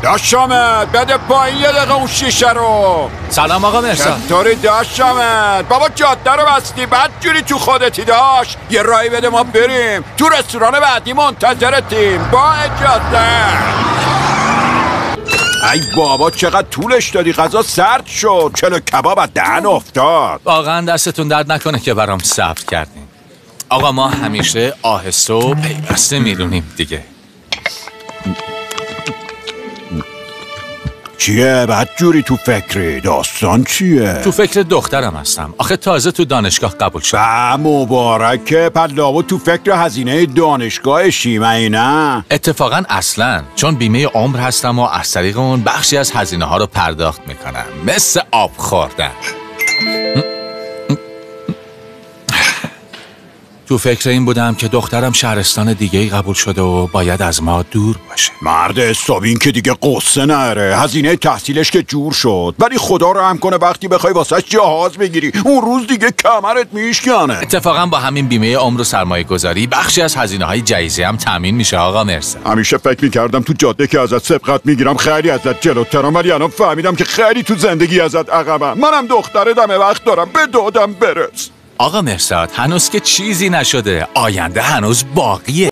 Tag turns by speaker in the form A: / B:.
A: داشتمت بده پایین یه دقیقه اون شیشه رو.
B: سلام آقا مرساد.
A: چطوری داشتمت؟ بابا جاده رو بستی بد جوری تو خودتی داشت. یه راهی بده ما بریم تو رستوران بعدی منتظرتیم. با اجازه. ای بابا چقدر طولش دادی، غذا سرد شد. چلو کباب از دهن افتاد.
B: واقعا دستتون درد نکنه که برام صبر کردین. آقا ما همیشه آهسته و پیوسته میرونیم دیگه.
A: چیه بد جوری تو فکری؟ داستان چیه؟
B: تو فکر دخترم هستم. آخه تازه تو دانشگاه قبول شد.
A: مبارکه. پدلابو تو فکر هزینه دانشگاه شیمه نه؟
B: اتفاقا اصلا چون بیمه عمر هستم و از طریق اون بخشی از هزینه ها رو پرداخت میکنم، مثل آب خوردن. تو فکر این بودم که دخترم شهرستان دیگه‌ای قبول شده و باید از ما دور باشه.
A: مرد حسابین که دیگه قصه نره. هزینه تحصیلش که جور شد، ولی خدا رحم کنه وقتی بخوای واسش جهاز بگیری اون روز دیگه کمرت میشکنه.
B: اتفاقا با همین بیمه عمر و سرمایه گذاری بخشی از هزینه های جایزه هم تامین میشه آقا مرساد.
A: همیشه فکر میکردم تو جاده که ازت سبقت میگیرم خیلی ازت جلوترم، ولی الان فهمیدم که خیلی تو زندگی ازت عقبم. منم دختر دم وقت دارم، به دادم برس.
B: آقا مرساد هنوز که چیزی نشده، آینده هنوز باقیه.